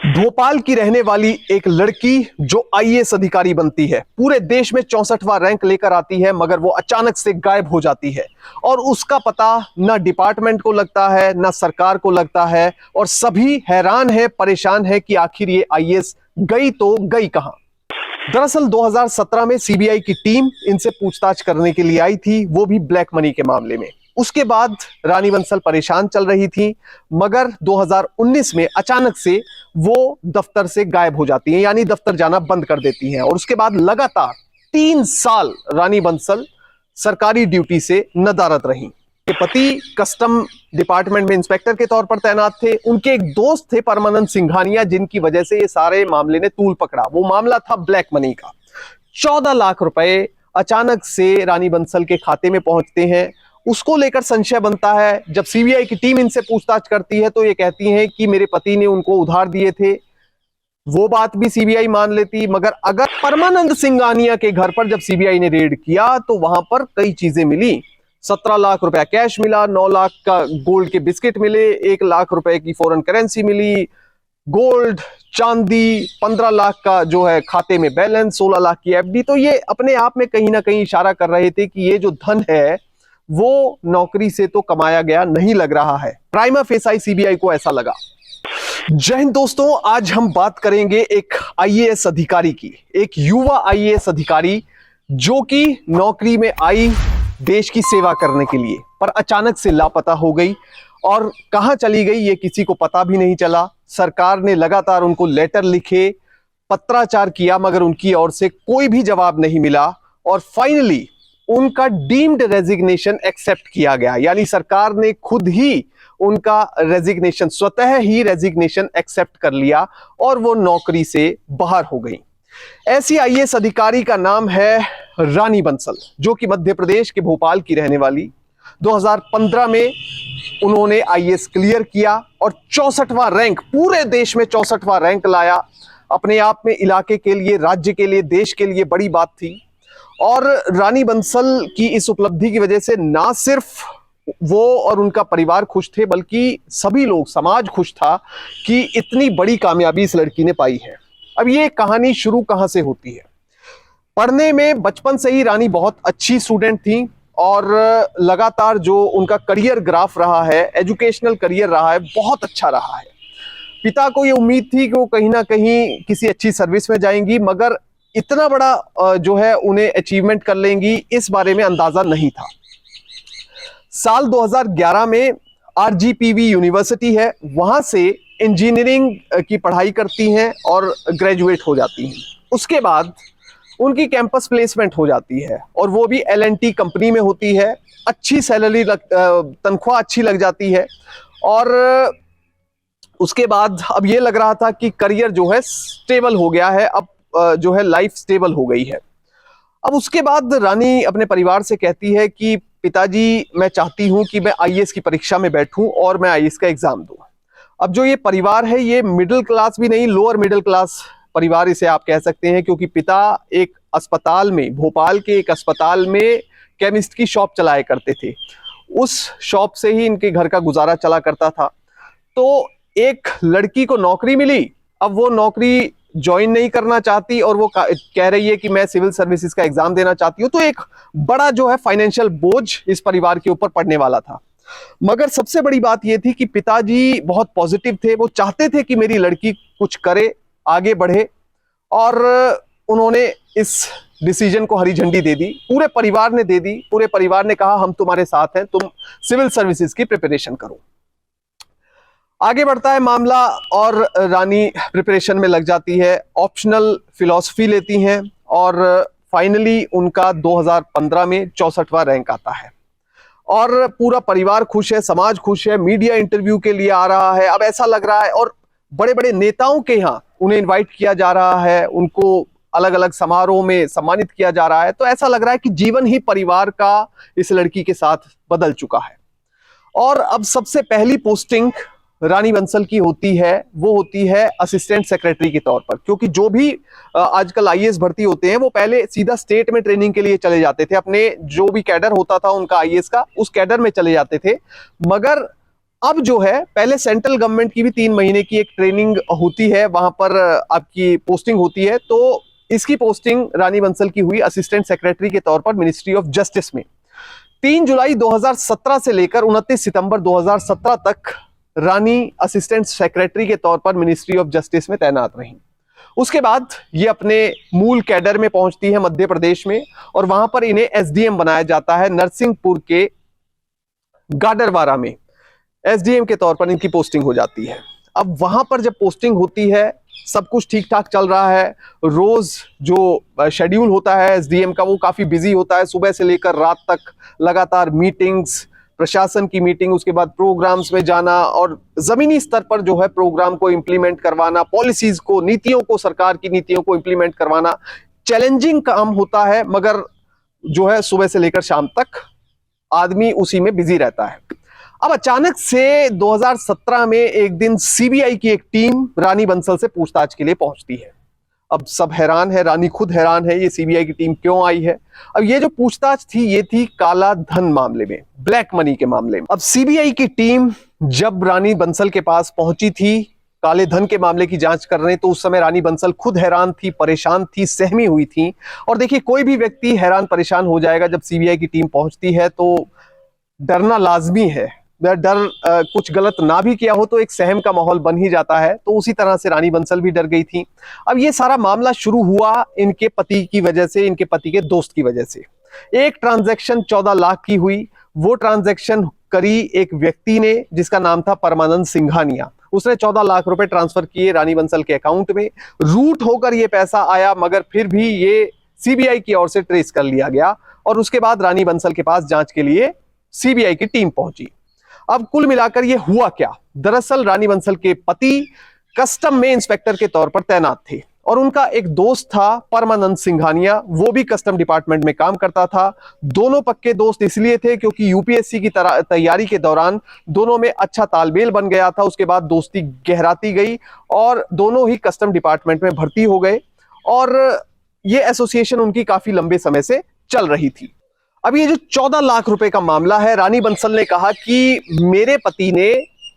भोपाल की रहने वाली एक लड़की जो आईएएस अधिकारी बनती है, पूरे देश में 64वां रैंक लेकर आती है, मगर वो अचानक से गायब हो जाती है और उसका पता न डिपार्टमेंट को लगता है न सरकार को लगता है और सभी हैरान है, परेशान है कि आखिर ये आईएएस गई तो गई कहां। दरअसल 2017 में सीबीआई की टीम इनसे पूछताछ करने के लिए आई थी, वो भी ब्लैक मनी के मामले में। उसके बाद रानी बंसल परेशान चल रही थी, मगर 2019 में अचानक से वो दफ्तर से गायब हो जाती हैं, यानी दफ्तर जाना बंद कर देती हैं। और उसके बाद लगातार 3 साल रानी बंसल सरकारी ड्यूटी से नदारद रहीं। के पति कस्टम डिपार्टमेंट में इंस्पेक्टर के तौर पर तैनात थे। उनके एक दोस्त थे परमानंद सिंघानिया, जिनकी वजह से ये सारे मामले ने तूल पकड़ा। वो मामला था ब्लैक मनी का। 14 लाख रुपए अचानक से रानी बंसल के खाते में पहुंचते हैं। उसको लेकर संशय बनता है। जब सीबीआई की टीम इनसे पूछताछ करती है तो ये कहती हैं कि मेरे पति ने उनको उधार दिए थे। वो बात भी सीबीआई मान लेती, मगर अगर परमानंद सिंघानिया के घर पर जब सीबीआई ने रेड किया तो वहां पर कई चीजें मिली। 17 लाख रुपया कैश मिला, 9 लाख का गोल्ड के बिस्किट मिले, 1 लाख रुपए की फॉरेन करेंसी मिली, गोल्ड, चांदी, 15 लाख का जो है खाते में बैलेंस, 16 लाख की एफडी। तो ये अपने आप में कहीं ना कहीं इशारा कर रहे थे कि ये जो धन है वो नौकरी से तो कमाया गया नहीं लग रहा है। प्राइमा फेसाई सीबीआई को ऐसा लगा। जय हिंद दोस्तों, आज हम बात करेंगे एक आईएएस अधिकारी की, एक युवा आईएएस अधिकारी जो कि नौकरी में आई देश की सेवा करने के लिए, पर अचानक से लापता हो गई और कहां चली गई ये किसी को पता भी नहीं चला। सरकार ने लगातार उनको लेटर लिखे, पत्राचार किया, मगर उनकी ओर से कोई भी जवाब नहीं मिला और फाइनली उनका डीम्ड रेजिग्नेशन एक्सेप्ट किया गया। यानी सरकार ने खुद ही उनका रेजिग्नेशन, स्वतः ही रेजिग्नेशन एक्सेप्ट कर लिया और वो नौकरी से बाहर हो गई। ऐसी आईएएस अधिकारी का नाम है रानी बंसल, जो कि मध्य प्रदेश के भोपाल की रहने वाली। 2015 में उन्होंने आईएएस क्लियर किया और 64वां रैंक, पूरे देश में 64वां रैंक लाया। अपने आप में इलाके के लिए, राज्य के लिए, देश के लिए बड़ी बात थी। और रानी बंसल की इस उपलब्धि की वजह से ना सिर्फ वो और उनका परिवार खुश थे, बल्कि सभी लोग, समाज खुश था कि इतनी बड़ी कामयाबी इस लड़की ने पाई है। अब ये कहानी शुरू कहां से होती है? पढ़ने में बचपन से ही रानी बहुत अच्छी स्टूडेंट थी और लगातार जो उनका करियर ग्राफ रहा है, एजुकेशनल करियर रहा है, बहुत अच्छा रहा है। पिता को ये उम्मीद थी कि वो कहीं ना कहीं किसी अच्छी सर्विस में जाएंगी, मगर इतना बड़ा जो है उन्हें अचीवमेंट कर लेंगी, इस बारे में अंदाजा नहीं था। साल 2011 में आरजीपीवी यूनिवर्सिटी है, वहां से इंजीनियरिंग की पढ़ाई करती हैं और ग्रेजुएट हो जाती हैं। उसके बाद उनकी कैंपस प्लेसमेंट हो जाती है और वो भी एलएनटी कंपनी में होती है। अच्छी सैलरी, तनख्वाह अच्छी लग जाती है और उसके बाद अब ये लग रहा था कि करियर जो है स्टेबल हो गया है, अब जो है लाइफ स्टेबल हो गई है। अब उसके बाद रानी अपने परिवार से कहती है कि पिताजी, मैं चाहती हूं कि मैं आईएएस की परीक्षा में बैठूं और मैं आईएएस का एग्जाम दूं। अब जो ये परिवार है, ये मिडिल क्लास भी नहीं, लोअर मिडिल क्लास परिवार इसे आप कह सकते हैं, क्योंकि पिता एक अस्पताल में, भोपाल के एक अस्पताल में केमिस्ट की शॉप चलाया करते थे। उस शॉप से ही इनके घर का गुजारा चला करता था। तो एक लड़की को नौकरी मिली, अब वो नौकरी ज्वाइन नहीं करना चाहती और वो कह रही है कि मैं सिविल सर्विसेज का एग्जाम देना चाहती हूँ। तो एक बड़ा जो है फाइनेंशियल बोझ इस परिवार के ऊपर पड़ने वाला था। मगर सबसे बड़ी बात यह थी कि पिताजी बहुत पॉजिटिव थे, वो चाहते थे कि मेरी लड़की कुछ करे, आगे बढ़े, और उन्होंने इस डिसीजन को हरी झंडी दे दी। पूरे परिवार ने दे दी। पूरे परिवार ने कहा हम तुम्हारे साथ हैं, तुम सिविल सर्विसेज की प्रिपरेशन करो। आगे बढ़ता है मामला और रानी प्रिपरेशन में लग जाती है, ऑप्शनल फिलॉसफी लेती हैं और फाइनली उनका 2015 में 64वां रैंक आता है और पूरा परिवार खुश है, समाज खुश है, मीडिया इंटरव्यू के लिए आ रहा है। अब ऐसा लग रहा है और बड़े बड़े नेताओं के यहाँ उन्हें इनवाइट किया जा रहा है, उनको अलग अलग समारोह में सम्मानित किया जा रहा है। तो ऐसा लग रहा है कि जीवन ही परिवार का इस लड़की के साथ बदल चुका है। और अब सबसे पहली पोस्टिंग रानी बंसल की होती है, वो होती है असिस्टेंट सेक्रेटरी के तौर पर, क्योंकि जो भी आजकल आईएएस भर्ती होते हैं वो पहले सीधा स्टेट में ट्रेनिंग के लिए चले जाते थे। अपने जो भी कैडर होता था उनका आईएएस का, उस कैडर में चले जाते थे। मगर अब जो है, पहले सेंट्रल गवर्नमेंट की भी 3 महीने की एक ट्रेनिंग होती है, वहां पर आपकी पोस्टिंग होती है। तो इसकी पोस्टिंग रानी बंसल की हुई असिस्टेंट सेक्रेटरी के तौर पर मिनिस्ट्री ऑफ जस्टिस में। 3 जुलाई 2017 से लेकर 29 सितंबर 2017 तक रानी असिस्टेंट सेक्रेटरी के तौर पर मिनिस्ट्री ऑफ जस्टिस में तैनात रही। उसके बाद ये अपने मूल कैडर में पहुंचती है मध्य प्रदेश में, और वहां पर इन्हें एसडीएम बनाया जाता है। नरसिंहपुर के गाडरवारा में एसडीएम के तौर पर इनकी पोस्टिंग हो जाती है। अब वहां पर जब पोस्टिंग होती है, सब कुछ ठीक ठाक चल रहा है। रोज जो शेड्यूल होता है एसडीएम का वो काफी बिजी होता है, सुबह से लेकर रात तक लगातार मीटिंग्स, प्रशासन की मीटिंग, उसके बाद प्रोग्राम्स में जाना और जमीनी स्तर पर जो है प्रोग्राम को इंप्लीमेंट करवाना, पॉलिसीज को, नीतियों को, सरकार की नीतियों को इंप्लीमेंट करवाना चैलेंजिंग काम होता है। मगर जो है सुबह से लेकर शाम तक आदमी उसी में बिजी रहता है। अब अचानक से 2017 में एक दिन सीबीआई की एक टीम रानी बंसल से पूछताछ के लिए पहुंचती है। अब सब हैरान है, रानी खुद हैरान है, ये सीबीआई की टीम क्यों आई है। अब ये जो पूछताछ थी ये थी काला धन मामले में, ब्लैक मनी के मामले में। अब सीबीआई की टीम जब रानी बंसल के पास पहुंची थी काले धन के मामले की जांच कर रहे, तो उस समय रानी बंसल खुद हैरान थी, परेशान थी, सहमी हुई थी। और देखिए, कोई भी व्यक्ति हैरान परेशान हो जाएगा जब सीबीआई की टीम पहुंचती है, तो डरना लाजमी है। डर कुछ गलत ना भी किया हो तो एक सहम का माहौल बन ही जाता है। तो उसी तरह से रानी बंसल भी डर गई थी। अब ये सारा मामला शुरू हुआ इनके पति की वजह से, इनके पति के दोस्त की वजह से। एक ट्रांजैक्शन 14 लाख की हुई। वो ट्रांजैक्शन करी एक व्यक्ति ने जिसका नाम था परमानंद सिंघानिया। उसने 14 लाख रुपए ट्रांसफर किए रानी बंसल के अकाउंट में। रूट होकर ये पैसा आया, मगर फिर भी ये सीबीआई की ओर से ट्रेस कर लिया गया। और उसके बाद रानी बंसल के पास जांच के लिए सीबीआई की टीम पहुंची। अब कुल मिलाकर ये हुआ क्या, दरअसल रानी बंसल के पति कस्टम में इंस्पेक्टर के तौर पर तैनात थे, और उनका एक दोस्त था परमानंद सिंघानिया, वो भी कस्टम डिपार्टमेंट में काम करता था। दोनों पक्के दोस्त इसलिए थे क्योंकि यूपीएससी की तैयारी के दौरान दोनों में अच्छा तालमेल बन गया था। उसके बाद दोस्ती गहराती गई और दोनों ही कस्टम डिपार्टमेंट में भर्ती हो गए, और ये एसोसिएशन उनकी काफी लंबे समय से चल रही थी। अब ये जो 14 लाख रुपए का मामला है, रानी बंसल ने कहा कि मेरे पति ने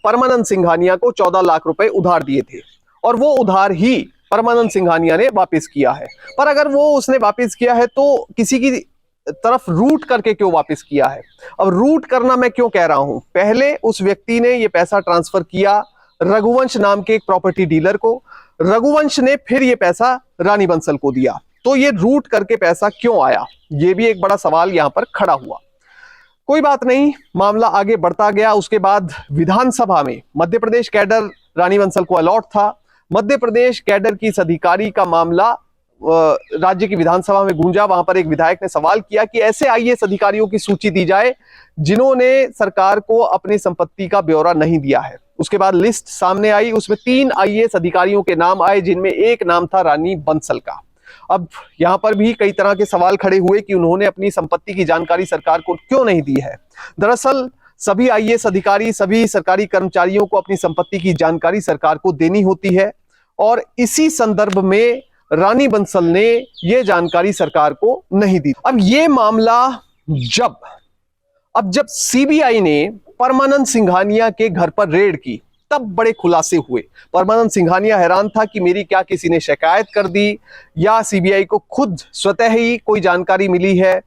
परमानंद सिंघानिया को 14 लाख रुपए उधार दिए थे, और वो उधार ही परमानंद सिंघानिया ने वापस किया है। पर अगर वो उसने वापस किया है तो किसी की तरफ रूट करके क्यों वापस किया है। अब रूट करना मैं क्यों कह रहा हूं, पहले उस व्यक्ति ने ये पैसा ट्रांसफर किया रघुवंश नाम के एक प्रॉपर्टी डीलर को। रघुवंश ने फिर ये पैसा रानी बंसल को दिया। तो ये रूट करके पैसा क्यों आया, ये भी एक बड़ा सवाल यहां पर खड़ा हुआ। कोई बात नहीं, मामला आगे बढ़ता गया। उसके बाद विधानसभा में मध्य प्रदेश कैडर रानी बंसल को अलॉट था। मध्य प्रदेश कैडर की इस अधिकारी का मामला राज्य की विधानसभा में गूंजा। वहां पर एक विधायक ने सवाल किया कि ऐसे आईएएस अधिकारियों की सूची दी जाए जिन्होंने सरकार को अपनी संपत्ति का ब्यौरा नहीं दिया है। उसके बाद लिस्ट सामने आई, उसमें 3 आईएएस अधिकारियों के नाम आए, जिनमें एक नाम था रानी बंसल का। अब यहां पर भी कई तरह के सवाल खड़े हुए कि उन्होंने अपनी संपत्ति की जानकारी सरकार को क्यों नहीं दी है। दरअसल सभी आईएएस अधिकारी, सभी सरकारी कर्मचारियों को अपनी संपत्ति की जानकारी सरकार को देनी होती है, और इसी संदर्भ में रानी बंसल ने यह जानकारी सरकार को नहीं दी। अब यह मामला जब सीबीआई ने परमानंद सिंघानिया के घर पर रेड की, तब बड़े खुलासे हुए। परमानंद सिंघानिया हैरान था कि मेरी क्या किसी ने शिकायत कर दी या सीबीआई को खुद स्वतः ही कोई जानकारी मिली है,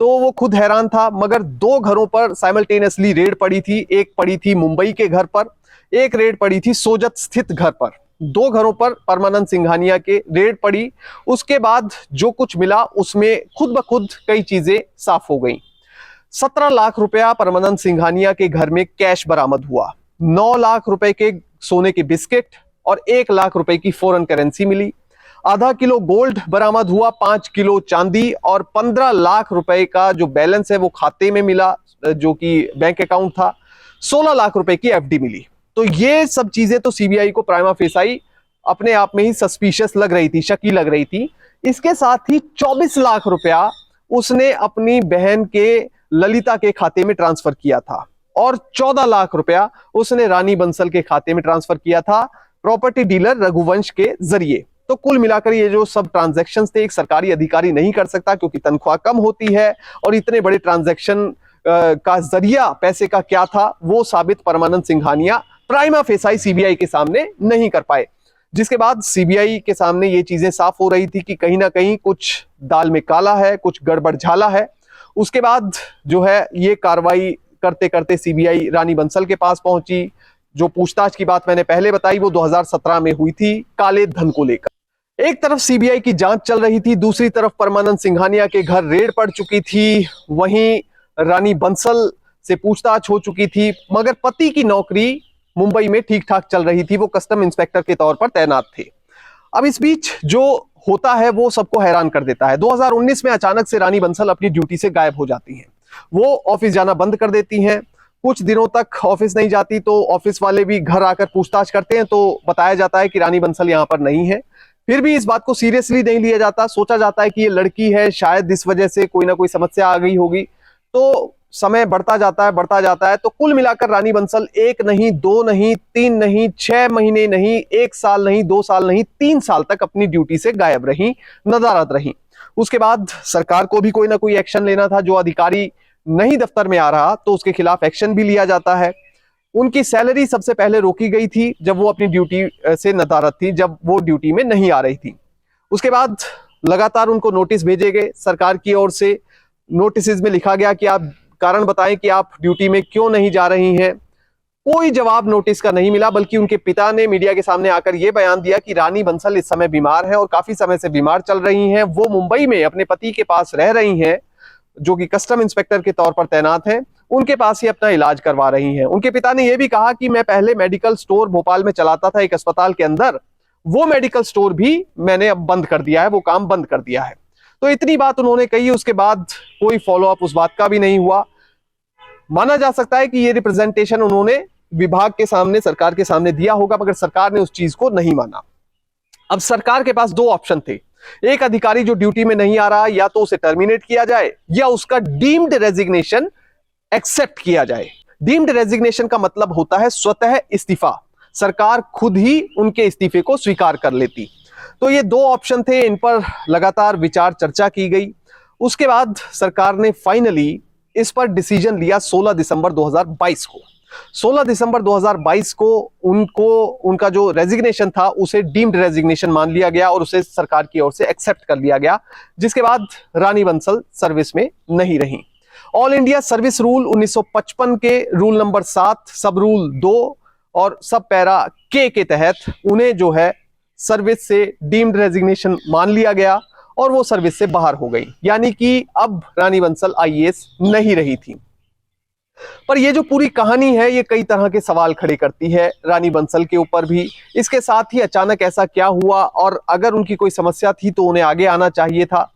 तो वो खुद हैरान था। मगर 2 घरों पर साइमल्टेनियसली रेड पड़ी थी। एक पड़ी थी मुंबई के घर पर, एक रेड पड़ी थी सोजत स्थित घर पर। 2 घरों पर परमानंद सिंघानिया के रेड पड़ी। उसके बाद जो कुछ मिला उसमें खुद ब खुद कई चीजें साफ हो गई। 17 लाख रुपया परमानंद सिंघानिया के घर में कैश बरामद हुआ। 9 लाख रुपए के सोने के बिस्किट और 1 लाख रुपए की फॉरेन करेंसी मिली। आधा किलो गोल्ड बरामद हुआ, 5 किलो चांदी, और 15 लाख रुपए का जो बैलेंस है वो खाते में मिला, जो कि बैंक अकाउंट था। 16 लाख रुपए की एफडी मिली। तो ये सब चीजें तो सीबीआई को प्राइमा फेसाई अपने आप में ही सस्पिशियस लग रही थी, शकी लग रही थी। इसके साथ ही 24 लाख रुपया उसने अपनी बहन के ललिता के खाते में ट्रांसफर किया था, और 14 लाख रुपया उसने रानी बंसल के खाते में ट्रांसफर किया था प्रॉपर्टी डीलर रघुवंश के जरिए। तो कुल मिलाकर ये जो सब ट्रांजैक्शंस थे, एक सरकारी अधिकारी नहीं कर सकता क्योंकि तनख्वाह कम होती है, और इतने बड़े ट्रांजैक्शन का जरिया पैसे का क्या था वो साबित परमानंद सिंघानिया प्राइमा फेसाई सीबीआई के सामने नहीं कर पाए, जिसके बाद सीबीआई के सामने ये चीजें साफ हो रही थी कि कहीं ना कहीं कुछ दाल में काला है, कुछ गड़बड़ झाला है। उसके बाद जो है ये कार्रवाई करते करते सीबीआई रानी बंसल के पास पहुंची। जो पूछताछ की बात मैंने पहले बताई वो 2017 में हुई थी काले धन को लेकर। एक तरफ सीबीआई की जांच चल रही थी, दूसरी तरफ परमानंद सिंघानिया के घर रेड पड़ चुकी थी, वहीं रानी बंसल से पूछताछ हो चुकी थी। मगर पति की नौकरी मुंबई में ठीक ठाक चल रही थी, वो कस्टम इंस्पेक्टर के तौर पर तैनात थे। अब इस बीच जो होता है वो सबको हैरान कर देता है। 2019 में अचानक से रानी बंसल अपनी ड्यूटी से गायब हो जाती हैं। वो ऑफिस जाना बंद कर देती हैं। कुछ दिनों तक ऑफिस नहीं जाती तो ऑफिस वाले भी घर आकर पूछताछ करते हैं तो बताया जाता है कि रानी बंसल यहाँ पर नहीं है। फिर भी इस बात को सीरियसली नहीं लिया जाता, सोचा जाता है कि ये लड़की है, शायद इस वजह से कोई ना कोई समस्या आ गई होगी। तो समय बढ़ता जाता है। तो कुल मिलाकर रानी बंसल 1 नहीं, 2 नहीं, 3 नहीं, 6 महीने नहीं, 1 साल नहीं, 2 साल नहीं, 3 साल तक अपनी ड्यूटी से गायब रही, नदारद रही। उसके बाद सरकार को भी कोई ना कोई एक्शन लेना था। जो अधिकारी नहीं दफ्तर में आ रहा तो उसके खिलाफ एक्शन भी लिया जाता है। उनकी सैलरी सबसे पहले रोकी गई थी जब वो अपनी ड्यूटी से नदारद थी, जब वो ड्यूटी में नहीं आ रही थी। उसके बाद लगातार उनको नोटिस भेजे गए सरकार की ओर से। नोटिस में लिखा गया कि आप कारण बताएं कि आप ड्यूटी में क्यों नहीं जा रही हैं। कोई जवाब नोटिस का नहीं मिला, बल्कि उनके पिता ने मीडिया के सामने आकर यह बयान दिया कि रानी बंसल इस समय बीमार है और काफी समय से बीमार चल रही हैं। वो मुंबई में अपने पति के पास रह रही हैं जो कि कस्टम इंस्पेक्टर के तौर पर तैनात हैं, उनके पास ही अपना इलाज करवा रही हैं। उनके पिता ने यह भी कहा कि मैं पहले मेडिकल स्टोर भोपाल में चलाता था एक अस्पताल के अंदर, वो मेडिकल स्टोर भी मैंने अब बंद कर दिया है, वो काम बंद कर दिया है। तो इतनी बात उन्होंने कही, उसके बाद कोई फॉलोअप उस बात का भी नहीं हुआ। माना जा सकता है कि ये रिप्रेजेंटेशन उन्होंने विभाग के सामने, सरकार के सामने दिया होगा, मगर सरकार ने उस चीज को नहीं माना। अब सरकार के पास 2 ऑप्शन थे। एक अधिकारी जो ड्यूटी में नहीं आ रहा, या तो उसे टर्मिनेट किया जाए या उसका डीम्ड रेजिग्नेशन एक्सेप्ट किया जाए। डीम्ड रेजिग्नेशन का मतलब होता है स्वतः इस्तीफा। सरकार खुद ही उनके इस्तीफे को स्वीकार कर लेती। तो ये 2 ऑप्शन थे, इन पर लगातार विचार चर्चा की गई। उसके बाद सरकार ने फाइनली इस पर डिसीजन लिया 16 दिसंबर 2022 को। 16 दिसंबर 2022 को उनका जो रेजिग्नेशन था उसे डीम्ड रेजिग्नेशन मान लिया गया और उसे सरकार की ओर से एक्सेप्ट कर लिया गया, जिसके बाद रानी बंसल सर्विस में नहीं रही। ऑल इंडिया सर्विस रूल 1955 के रूल नंबर 7 सब रूल 2 और सब पैरा के तहत उन्हें जो है सर्विस से डीम्ड रेजिग्नेशन मान लिया गया और वो सर्विस से बाहर हो गई। यानी कि अब रानी बंसल आईएएस नहीं रही थी। पर ये जो पूरी कहानी है ये कई तरह के सवाल खड़े करती है रानी बंसल के ऊपर भी। इसके साथ ही अचानक ऐसा क्या हुआ, और अगर उनकी कोई समस्या थी तो उन्हें आगे आना चाहिए था।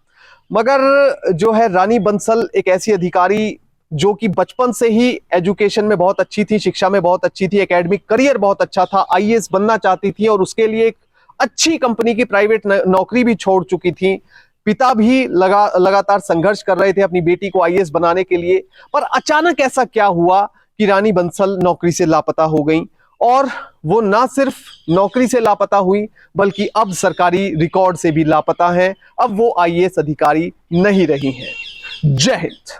मगर जो है रानी बंसल एक ऐसी अधिकारी जो कि बचपन से ही एजुकेशन में बहुत अच्छी थी, शिक्षा में बहुत अच्छी थी, एकेडमिक करियर बहुत अच्छा था, आईएएस बनना चाहती थी और उसके लिए एक अच्छी कंपनी की प्राइवेट नौकरी भी छोड़ चुकी थी। पिता भी लगातार संघर्ष कर रहे थे अपनी बेटी को आईएएस बनाने के लिए। पर अचानक ऐसा क्या हुआ कि रानी बंसल नौकरी से लापता हो गई, और वो ना सिर्फ नौकरी से लापता हुई बल्कि अब सरकारी रिकॉर्ड से भी लापता हैं। अब वो आईएएस अधिकारी नहीं रही हैं। जय हिंद।